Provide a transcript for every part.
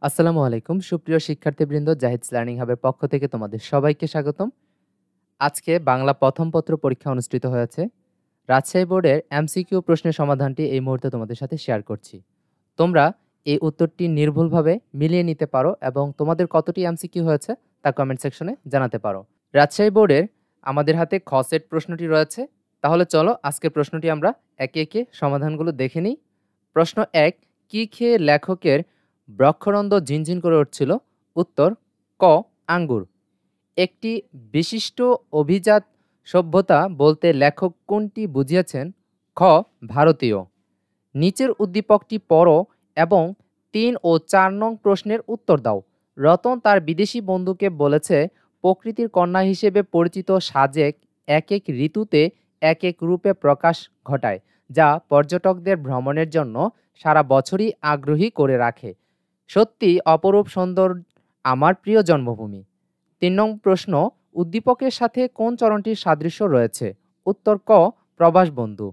আসসালামু আলাইকুম সুপ্রিয় শিক্ষার্থীবৃন্দ, জাহিদস লার্নিং হাবের পক্ষ থেকে তোমাদের সবাইকে স্বাগতম। আজকে বাংলা প্রথম পত্র পরীক্ষা অনুষ্ঠিত হয়েছে। রাজশাহী বোর্ডের এমসিকিউ প্রশ্নের সমাধানটি এই মুহূর্তে তোমাদের সাথে শেয়ার করছি। তোমরা এই উত্তরটি নির্ভুলভাবে মিলিয়ে নিতে পারো এবং তোমাদের কতটি এমসিকিউ হয়েছে তা কমেন্ট সেকশনে জানাতে পারো। রাজশাহী বোর্ডের আমাদের হাতে খ সেট প্রশ্নটি রয়েছে। তাহলে চলো আজকের প্রশ্নটি আমরা একে একে সমাধানগুলো দেখে নিই। প্রশ্ন ১, কি খেয়ে লেখকের বক্ষরন্ধ্র ঝিনঝিন করে উঠছিল? উত্তর ক, আঙ্গুর। একটি বিশিষ্ট অভিজাত সভ্যতা বলতে লেখক কোনটি বুঝিয়েছেন? খ, ভারতীয়। নিচের উদ্দীপকটি পড়ো এবং ৩ ও ৪ নং প্রশ্নের উত্তর দাও। রতন তার বিদেশি বন্ধুকে বলেছে প্রকৃতির কন্যা হিসেবে পরিচিত সাজেক এক এক ঋতুতে এক এক রূপে প্রকাশ ঘটায়, যা পর্যটকদের ভ্রমণের জন্য সারা বছরই আগ্রহী করে রাখে। সত্যি অপরূপ সুন্দর আমার প্রিয় জন্মভূমি। ৩ নং প্রশ্ন, উদ্দীপকের সাথে কোন চরণটির সাদৃশ্য রয়েছে? উত্তর ক, প্রবাস বন্ধু।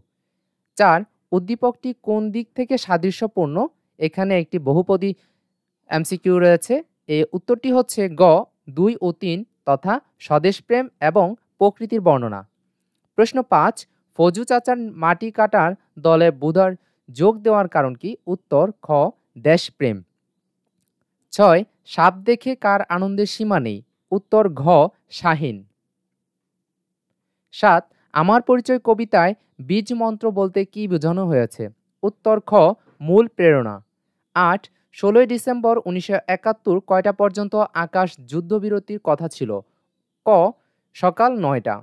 ৪, উদ্দীপকটি কোন দিক থেকে সাদৃশ্যপূর্ণ? এখানে একটি বহুপদী এমসিকিউ রয়েছে। এই উত্তরটি হচ্ছে গ, ২ ও ৩ তথা স্বদেশপ্রেম এবং প্রকৃতির বর্ণনা। প্রশ্ন ৫, ফজু চাচার মাটি কাটার দলে বুধার যোগ দেওয়ার কারণ কি? উত্তর খ, দেশপ্রেম। ৬, সাপ দেখে কার আনন্দের সীমা নেই? উত্তর ঘ, শাহীন। ৭, আমার পরিচয় কবিতায় বীজ মন্ত্র বলতে কি বোঝানো হয়েছে? উত্তর খ, মূল প্রেরণা। ৮, ১৬ই ডিসেম্বর ১৯৭১ কয়টা পর্যন্ত আকাশ যুদ্ধবিরতির কথা ছিল? ক, সকাল ৯টা।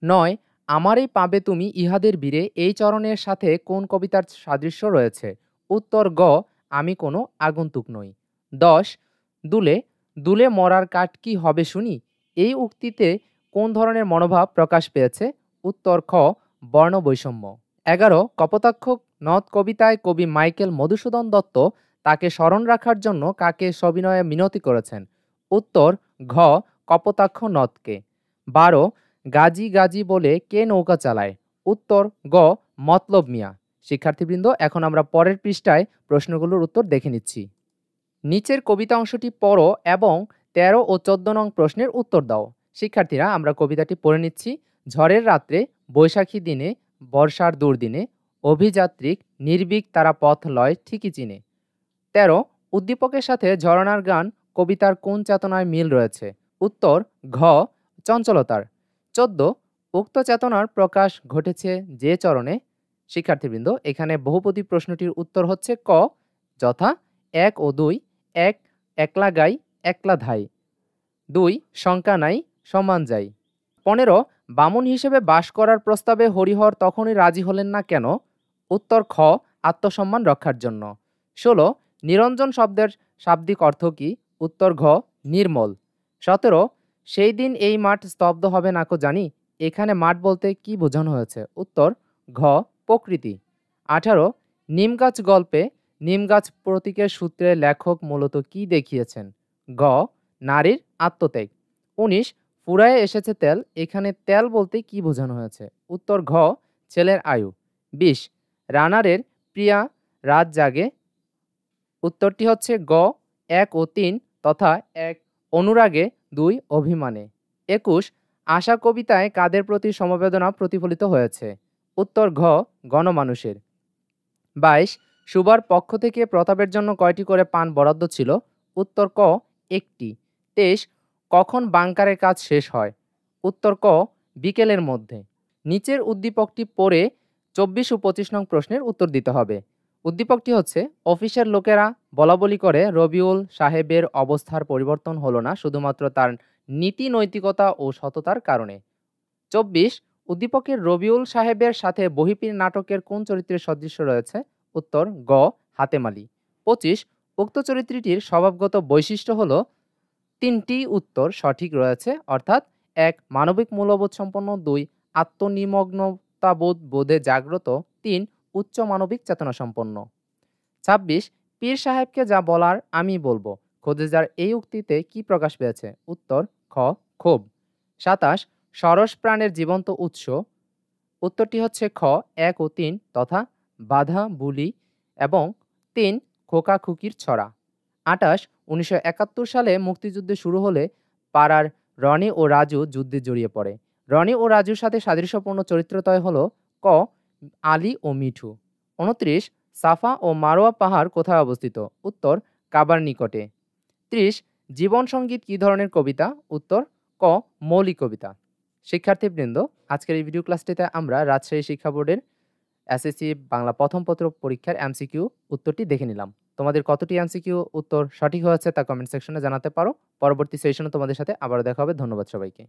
৯, আমারই পাবে তুমি ইহাদের বীরে এই চরণের সাথে কোন কবিতার সাদৃশ্য রয়েছে? উত্তর গ, আমি কোনো আগন্তুক নই। ১০, দুলে দুলে মরার কাঠ কি হবে শুনি? এই উক্তিতে কোন ধরনের মনোভাব প্রকাশ পেয়েছে? উত্তর খ, বর্ণবৈষম্য। ১১, কপোতাক্ষ নদ কবিতায় কবি মাইকেল মধুসূদন দত্ত তাকে স্মরণ রাখার জন্য কাকে সবিনয়ে মিনতি করেছেন? উত্তর ঘ, কপোতাক্ষ নদকে। ১২, গাজী গাজী বলে কে নৌকা চালায়? উত্তর গ, মতলব মিয়া। শিক্ষার্থীবৃন্দ, এখন আমরা পরের পৃষ্ঠায় প্রশ্নগুলোর উত্তর দেখে নিচ্ছি। নিচের কবিতা অংশটি পড়ো এবং ১৩ ও ১৪ নং প্রশ্নের উত্তর দাও। শিক্ষার্থীরা, আমরা কবিতাটি পড়ে নিচ্ছি। ঝড়ের রাত্রে, বৈশাখী দিনে, বর্ষার দুর্দিনে, অভিযাত্রিক নির্ভীক তারা পথ লয় ঠিকই চিনে। ১৩, উদ্দীপকের সাথে ঝরনার গান কবিতার কোন চেতনায় মিল রয়েছে? উত্তর ঘ, চঞ্চলতার। ১৪, উক্ত চেতনার প্রকাশ ঘটেছে যে চরণে? শিক্ষার্থীবৃন্দ, এখানে বহুপদী প্রশ্নটির উত্তর হচ্ছে ক, যথা ১ ও ২, ১ একলা গাই একলা ধাই, ২ শঙ্কা নাই সমান যাই। ১৫, বামুন হিসেবে বাস করার প্রস্তাবে হরিহর তখনই রাজি হলেন না কেন? উত্তর খ, আত্মসম্মান রক্ষার জন্য। ১৬, নিরঞ্জন শব্দের শাব্দিক অর্থ কি? উত্তর ঘ, নির্মল। ১৭, সেই দিন এই মাঠ স্তব্ধ হবে নাকো জানি। এখানে মাঠ বলতে কি বোঝানো হয়েছে? উত্তর ঘ, প্রকৃতি। ১৮, নিমগাছ গল্পে নিমগাছ প্রতীকের সূত্রে লেখক মূলত কি দেখিয়েছেন? গ, নারীর আত্মত্যাগ। ১৯, ফুরায়ে এসেছে তেল, এখানে তেল বলতে কি বোঝানো হয়েছে? উত্তর ঘ, ছেলের আয়ু। ২০, রানারের প্রিয়া রাত জাগে, উত্তরটি হচ্ছে গ, ১ ও ৩ তথা ১ অনুরাগে, ২ অভিমানে। ২১, আশা কবিতায় কাদের প্রতি সমবেদনা প্রতিফলিত হয়েছে? উত্তর ঘ, গণমানুষের। ২২, সুবার পক্ষ থেকে প্রতাপের জন্য কয়টি করে পান বরাদ্দ ছিল? উত্তর ক, ১টি। ২৩, কখন বাংকারের কাজ শেষ হয়? উত্তর ক, বিকেলের মধ্যে। নিচের উদ্দীপকটি পড়ে ২৪ ও ২৫ নং প্রশ্নের উত্তর দিতে হবে। উদ্দীপকটি হচ্ছে, অফিসের লোকেরা বলাবলি করে রবিউল সাহেবের অবস্থার পরিবর্তন হলো না শুধুমাত্র তার নীতি নৈতিকতা ও সততার কারণে। ২৪, উদ্দীপকের রবিউল সাহেবের সাথে বহিপীর নাটকের কোন চরিত্রের সাদৃশ্য রয়েছে? উত্তর গ, হাতেম আলী। ২৫, উক্ত চরিত্রটির স্বভাবগত বৈশিষ্ট্য হলো? ৩টি উত্তর সঠিক রয়েছে, অর্থাৎ ১ মানবিক মূল্যবোধ সম্পন্ন, ২ আত্মনিমগ্নতাবোধ বোধে জাগ্রত, ৩ উচ্চ মানবিক চেতনা সম্পন্ন। ২৬, পীর সাহেবকে যা বলার আমি বলবো, খোদেজার এই উক্তিতে কি প্রকাশ পেয়েছে? উত্তর খ, ক্ষোভ। ২৭, সরস প্রাণের জীবন্ত উৎস, উত্তরটি হচ্ছে খ, ১ ও ৩ তথা বাধা বুলি এবং ৩ খোকা খুকির ছড়া। 28 1971 সালে মুক্তিযুদ্ধ শুরু হলে পাড়ার রনি ও রাজু যুদ্ধে জড়িয়ে পড়ে। রনি ও রাজুর সাথে সাদৃশ্যপূর্ণ চরিত্রদ্বয় হল ক আলী ও মিঠু। 29 সাফা ও মারোয়া পাহাড় কোথায় অবস্থিত? উত্তর কাবার নিকটে। 30 জীবন সঙ্গীত কী ধরনের কবিতা? উত্তর ক মৌলিক কবিতা। শিক্ষার্থীবৃন্দ, আজকের এই ভিডিও ক্লাসটিতে আমরা রাজশাহী শিক্ষা বোর্ডের এসএসসি বাংলা প্রথম পত্র পরীক্ষার এমসিকিউ উত্তরটি দেখে নিলাম। তোমাদের কতটি এমসিকিউ উত্তর সঠিক হয়েছে তা কমেন্ট সেকশনে জানাতে পারো। পরবর্তী সেশনে তোমাদের সাথে আবারও দেখা হবে। ধন্যবাদ সবাইকে।